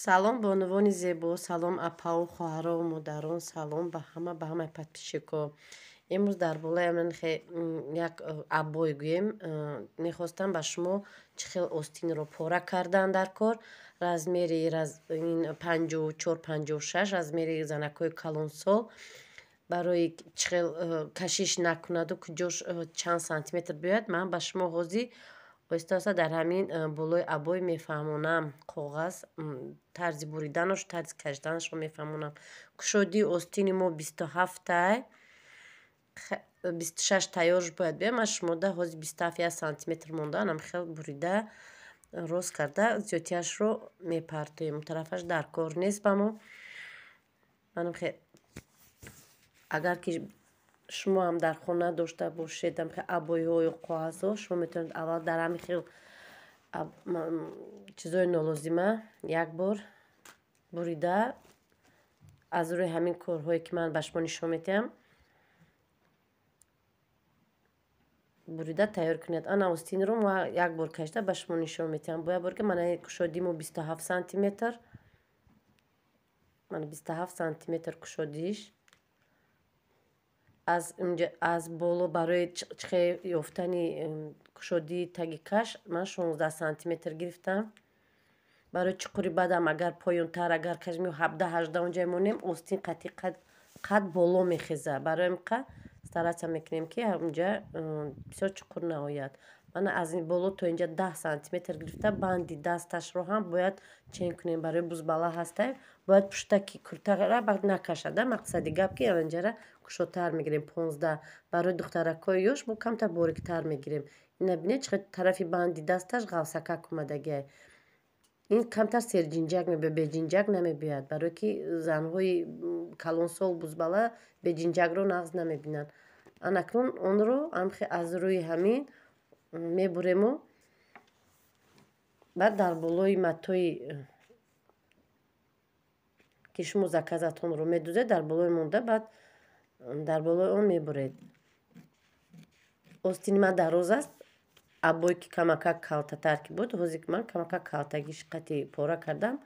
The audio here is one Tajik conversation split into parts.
Салом бонувони зебо, салом апаву хоҳару модарон, салом ба ҳамаи подписчико. Имрӯз дар болаи як аббой гӯем. Мехостам ба шумо чӣ хел остинро пора кардан дар кор, размери 54-56, размери занакҳои калонсол, барои чӣ хел кашиш накунаду куҷош чанд сантиметр биёяд. Ман ба шумо ҳозир оҳиста дар ҳамин болои аббой мефаҳмонам. Коғаз тарзи буриданаш, тарзи кашиданашро мефаҳмонам. Кушодии остини мо 27-ай, 26 тайёрш бояд биёяд. Ман шумода ҳозир 27 сантиметр мондаанам. Хел бурида рост карда зиёдтиашро мепартоем. Он тарафаш дар кор нест ба мо. Манам агар ки шумо ҳам дар хона дошта бошед аббойҳо ё коғазҳо, шумо метавонед аввал дар ҳамин хел чизои нолозима як бор бурида аз рӯи ҳамин корҳое ки ман ба шумо нишон медиҳам бурида тайёр кунед. Ана остинро мо як бор кашида ба шумо нишон медиҳам. Бо як бор ки ман кушодиимо 27 сантиметр, ман 27 сантиметр кушодииш. Аз боло барои чихе ёфтани кушодии таги каш ман 16 сантиметр гирифтам. Барои чуқури баъдам агар поёнтар агар кашем 17-18 онҷае монем, остин қатъи қад боло мехеза. Барои ҳамин қа старатся мекунем ки онҷа бисёр чуқур наояд. Ман аз ин боло то инҷа 10 сантиметр гирифта банди дасташро ҳам бояд чен кунем. Барои бузбала ҳастай бояд пуштаки куртаро накашада. Мақсади гап ки анҷара кушодтар мегирем 15. Барои духтаракҳои ёш мо камтар бориктар мегирем. Ина бинед чихел тарафи банди дасташ ғавсакак омадагиай. Ин камтар серҷинҷак мебиёд, беҷинҷак намебиёяд. Барое ки занҳои калонсол бузбала беҷинҷакро нағз намебинанд. Анакнун онро аз рӯи ҳамин мебурему. Баъд дар болои матои ки шумо заказатонро медӯзед дар болои монда, баъд дар болои он мебуред. Остини ман дароз аст. Аббой ки камакак калтатар ки буд, ҳозир ман камакак калтагиш қатъи пора кардам.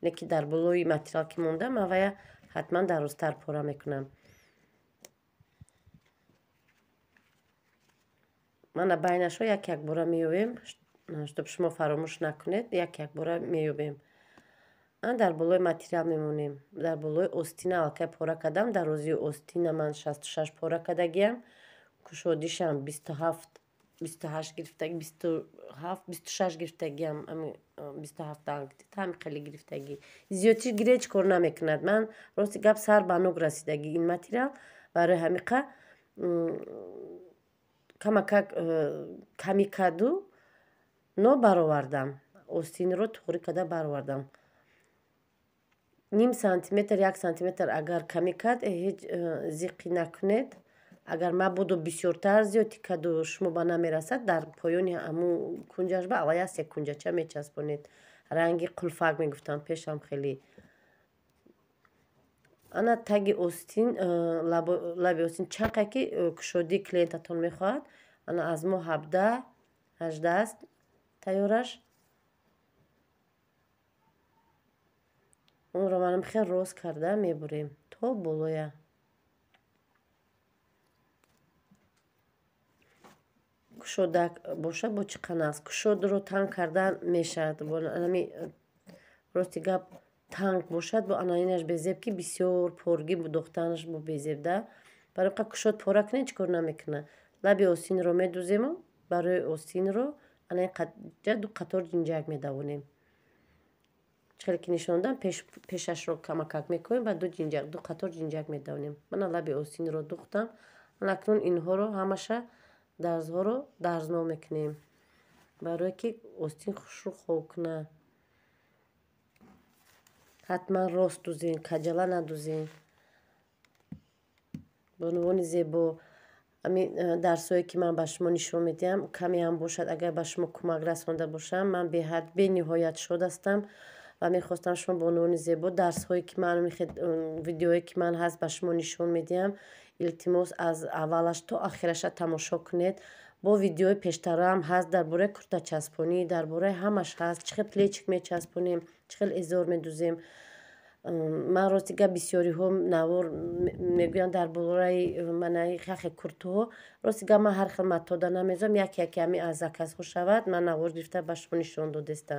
Леки дар болои материал ки монда ман вая ҳатман дарозтар пора мекунам. Мана байнашро як бора меёбем, чтоб шумо фаромӯш накунед, як бора меёбем. Дар болои материал мемонем. Дар болои остина аллакай пора кардам. Дарозии остина ман 66 пора кардагиам. Кушодишам 27-28 гирифтаги 26 гирифтагиам. 27 ҳамин хеле гирифтагӣ. Зиёдтиш гирем чӣ кор намекунад. Ман рости гап сар ба нӯг расидаги ин материал. Барои ҳамин қа камакак камӣ каду но баровардам. Остинро туғри када баровардам. Ним сантиметр 1 сантиметр агар камӣ кад ҳеҷ зиқӣ накунед. Агар мабудо бисёртар зиёдӣ каду шумо ба намерасад, дар поёни ҳамун кунҷаш ба аввал як кунҷача мечаспонед. Ранги қулфак мегуфтам пешам хеле. Ана таги остин, лаби остин чанқе ки кушодии клиентатон мехоҳад. Ана аз мо 17-18 аст тайёраш. Онро манам хел рост карда мебурем то болоя. Кушодак бошад бо чиқан аст. Кушодро танг кардан мешавад. Рости гап танг бошад бо ананинаш безеб ки бисёр поргӣ дохтанаш бо безебда. Барои қа кушод пора кунед чӣ кор намекунад. Лаби остинро медӯзему. Барои остинро ана ин қаҷа ду қатор ҷинҷак медавонем. Чӣ хеле ки нишон додам пешашро камакак мекунем ва ду қатор ҷинҷак медавонем. Ман лаби остинро духтам. Акнун инҳоро ҳамаша дарзҳоро дарзнок мекунем. Барое ки остин хушрӯ кунад. Ҳатман рост дӯзен, каҷала надӯзен. Бонувони зебо, ҳамин дарсҳое ки ман ба шумо нишон медиҳам, каме ҳам бошад агар ба шумо кӯмак расонда бошам, ман беҳад бениҳоят шод ҳастам ва мехостам шумо бонувони зебо дарсҳое ки ман видеое ки ман ҳаст ба шумо нишон медиҳам. Илтимос аз аввалаш то охираша тамошо кунед бо видеои пештарам ҳаст дар бораи куртачаспонӣ, дар бораи ҳамаш ҳаст, чӣ хел плечик мечаспонем, чӣ хел изор медӯзем. Ман рости гап бисёриҳо навор мегӯянд дар бораи манаи хахе куртаҳо. Рости гап ман ҳар хел матода намезанам, яке яке ҳамин аз заказҳо шавад, ман навор гирифта ба шумо нишон додастам.